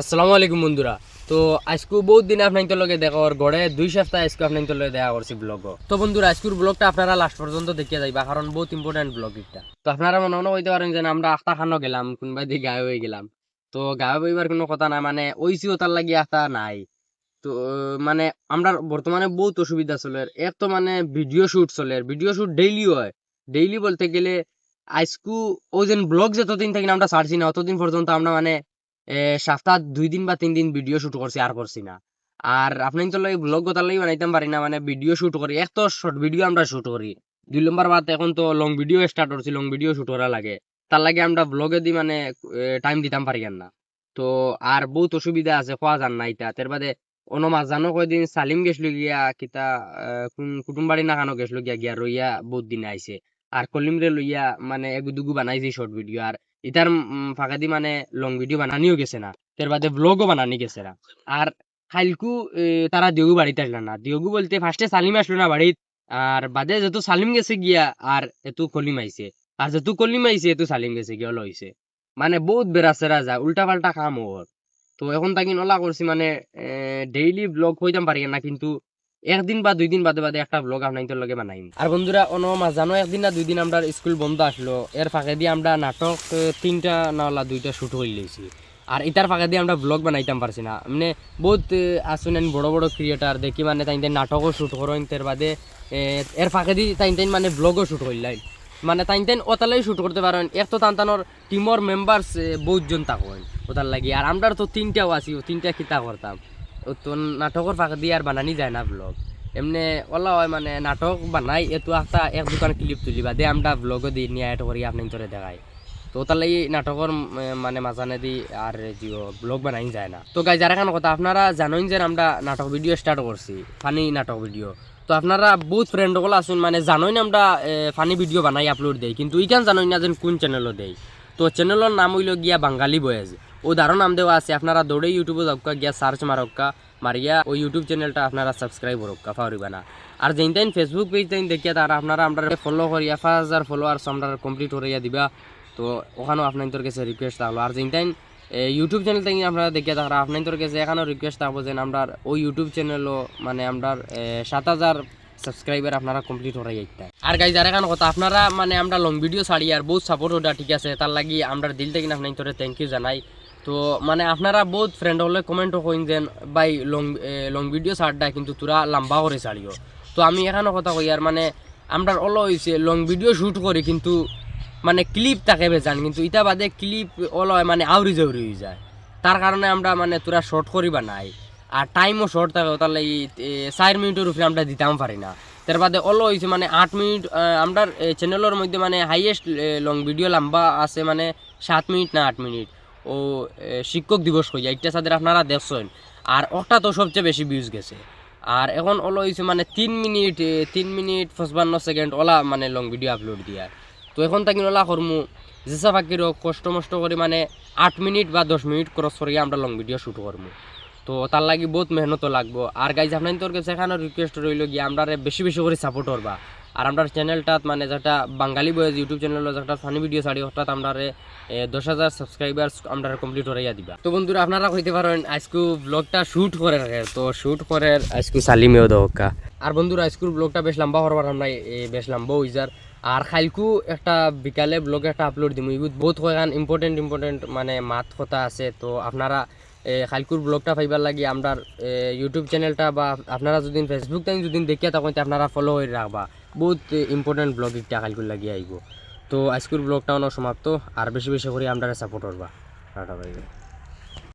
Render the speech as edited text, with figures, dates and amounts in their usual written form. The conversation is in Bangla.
আসসালামু আলাইকুম বন্ধুরা। তো আজকে বহুত দিন আপনার লগে দেখা ওর গড়ে 2 সপ্তাহ আজকে আপনার লগে দেখা করছি ব্লগ। তো বন্ধুরা আজকের ব্লগটা আপনারা লাস্ট পর্যন্ত দেখিয়ে যাইবা, কারণ বহুত ইম্পর্টেন্ট ব্লগ এটা। তো আপনারা মনে মনে হইতে পারেন যে আমরা আখতা খানো গেলাম, কোনবাই দিয়ে গায়ে হয়ে গেলাম। তো গায়ে হইবার কোনো কথা না, মানে ওইসি ওতার লাগি আখতা নাই। তো মানে আমরা বর্তমানে বহুত অসুবিধা চলে। এক তো মানে ভিডিও শুট চলে, ভিডিও শুট ডেইলি হয়। ডেইলি বলতে গেলে আজকু ওই যে ব্লগ যতদিন থেকে আমরা ছাড়ছি না অতদিন পর্যন্ত আমরা মানে সপ্তাহ 2 দিন বা 3 দিন ভিডিও শুট করছি, আর করছি না। আর আপনি তো ব্লগ গোতার লাগি বানাইতাম পারি না, মানে ভিডিও শুট করি, এক তো শর্ট ভিডিও আমরা শুট করি। 2 নম্বর বাদ এখন তো লং ভিডিও স্টার্ট করছি, লং ভিডিও শুট করা লাগে। তার লাগে আমরা ব্লগে দি মানে টাইম দিতাম পারি না। তো আর বহুত অসুবিধা আছে, খোয়া যান না এটা তের বাদে। অন্য মাছ জানো কয়দিন সালিম গেছিল গিয়া কিতা কোন কুটুম বাড়ি না খানো গেছিল গিয়া গিয়া রইয়া বহুত দিনে আইছে। আর কলিম রে লইয়া মানে এগু দুগু বানাইছি শর্ট ভিডিও, আর ইতার ফাঁকাদি মানে লং ভিডিও বানানিও গেছে না, এর বাদে ব্লগও বানানি গেছে না। আর খাইলকু তারা দিওগু বাড়িতে আসলো না, দিওগু বলতে ফার্স্টে সালিম আসলো না বাড়িত। আর বাদে যেহেতু সালিম গেছে গিয়া আর এতু কলিম আইছে, আর যেহেতু কলিম আইছে এতু সালিম গেছে গিয়া লইছে। মানে বহুত বেড়াচেরা যায়, উল্টা পাল্টা কাম ওর। তো এখন তাকে নলা করছি মানে ডেইলি ব্লগ হইতাম পারি না, কিন্তু 1 দিন বা 2 দিন বাদে বাদে একটা ব্লগ আপনাদের লগে বানাইম। আর বন্ধুরা অনো মাস জানো 1 দিন না 2 দিন আমরা স্কুল বন্ধ আসলো, এর ফাঁকে দিয়ে আমরা নাটক 3টা না 2টা শুট হয়ে লিয়েছি। আর এটার ফাঁকে দিয়ে আমরা ব্লগ বানাইতাম পারছি না, মানে বহুত আসুন বড় বড় ক্রিয়েটার দেখি মানে তাই নাটকও শুট করেন, এর বাদে এর ফাঁকে দিয়ে তাই মানে ব্লগও শুট করলেন। মানে তাই ওতালাই শুট করতে পারেন, এক তো তানতানোর টিমর মেম্বার্স বহুতজন থাকেন ওটার লাগি। আর আমরা তো 3টাও আছি, 3টা কিতা করতাম। তো নাটকের ফাঁকে দিয়ে আর বানানি যায় না ব্লগ। এমনি ওলা হয় মানে নাটক বানাই এতো একটা এক দোকান ক্লিপ তুলিবা দে আমরা ব্লগও দিই নিয়ে এড করি আপনার তোরে দেখাই। তো তার লাগি নাটকের মানে মাঝানে দি আর জিও ব্লগ বানাই যায় না। তো গাই যারা কেন কথা আপনারা জানেন যে আমরা নাটক ভিডিও স্টার্ট করছি, ফানি নাটক ভিডিও। তো আপনারা বহুত ফ্রেন্ড গুলো আসুন মানে জানোই না আমরা ফানি ভিডিও বানাই আপলোড দেই, কিন্তু ইখান জানোই না যে কোন চ্যানেলও দেই। তো চ্যানেলের নাম হইল গিয়া বাঙালি বয়েজ, উদাহরণ নাম দেওয়া আছে। আপনারা দৌড়ে ইউটিউবে যাওকা গিয়া সার্চ মারক্কা, মারিয়া ওই ইউটিউব চ্যানেলটা আপনারা সাবস্ক্রাইব করক্কা পারিবা না। আর যেন তাই ফেসবুক পেজ তাই দেখিয়া তারা আপনারা আমরা ফলো করিয়া 5000 ফলোয়ার্স আমরা কমপ্লিট করিয়া দিবা। তো ওখানেও আপনাদের কাছে রিকোয়েস্ট থাকলো। আর যেন তাই ইউটিউব চ্যানেল থেকে আপনারা দেখিয়া থাকরা আপনাদের কাছে এখানেও রিকোয়েস্ট থাকবো যে আমরা ওই ইউটিউব চ্যানেলও মানে আমরা 7000 সাবস্ক্রাইবার আপনারা কমপ্লিট হয়ে যাইতে। আর গাইজ আর এখন কথা আপনারা মানে আমরা লং ভিডিও ছাড়ি আর বহুত সাপোর্ট ওটা ঠিক আছে, তার লাগি আমরা দিল থেকে আপনার থ্যাংক ইউ জানাই। তো মানে আপনারা বহুত ফ্রেন্ড হলে কমেন্টও কইন যেন ভাই লং ভিডিও ছাড়টা কিন্তু তোরা লম্বা করে ছাড়িও। তো আমি এখানে কথা কই আর মানে আমরা ওলো হয়েছে লং ভিডিও শ্যুট করি, কিন্তু মানে ক্লিপ তাকে বেজান, কিন্তু ইটা বাদে ক্লিপ ওলো মানে আউরি জৌরি হয়ে যায়। তার কারণে আমরা মানে তোরা শর্ট করিবা নাই, আর টাইমও শর্ট থাকে, তার লাগি 4 মিনিটের উপরে আমরা দিতাম পারি না। তার বাদে ওলো হয়েছে মানে 8 মিনিট আমরা চ্যানেলের মধ্যে মানে হাইয়েস্ট লং ভিডিও লম্বা আছে মানে 7 মিনিট না 8 মিনিট। ও শিক্ষক দিবস হয়ে যায় এটা সাথে আপনারা দেখছেন, আর ওটা তো সবচেয়ে বেশি ভিউজ গেছে। আর এখন ওলো হয়েছে মানে 3 মিনিট 55 সেকেন্ড ওলা মানে লং ভিডিও আপলোড দিয়ে। তো এখন তাকে ওলা করমু যেসা ফাঁকিরও কষ্ট মষ্ট করে মানে 8 মিনিট বা 10 মিনিট ক্রস করিয়া আমরা লং ভিডিও শ্যুট করবো। তো তার লাগি বহুত মেহনতও লাগবো। আর গাইজ আপনার তোর কাছে এখানে রিকোয়েস্ট রইল গিয়ে আমরা বেশি বেশি করে সাপোর্ট করবা। আর আমরা চ্যানেলটাত মানে যেটা বাঙালি বয়েজ ইউটিউব চ্যানেল যেটা ফানি ভিডিও ছাড়ি হঠাৎ আমরা 10,000 সাবস্ক্রাইবার্স আমরা কমপ্লিট হইয়া দিবা। তো বন্ধুরা আপনারা কইতে পারেন আজকু ব্লগটা শুট করে রাখে, তো শুট করে আজকু সালিমেও দোকা। আর বন্ধুরা আজকুর ব্লগটা বেশ লম্বা হওয়ার আমরা বেশ লম্বা হয়ে যার। আর খাইলকু একটা বিকালে ব্লগ একটা আপলোড দিম, বহুত কয়েকখান ইম্পর্টেন্ট মানে মাত কথা আছে। তো আপনারা খালকুর ব্লগটা পাইবার লাগি আমরা ইউটিউব চ্যানেলটা বা আপনারা যদি ফেসবুক টাইম যদি দেখিয়া তখন আপনারা ফলো করে রাখবা, বহুত ইম্পর্টেন্ট ব্লগ একটা খালকুর লাগিয়ে আইব। তো আজকের ব্লগটা সমাপ্ত, আর বেশি বেশি করে আমরা সাপোর্ট করবা। Tata bye bye.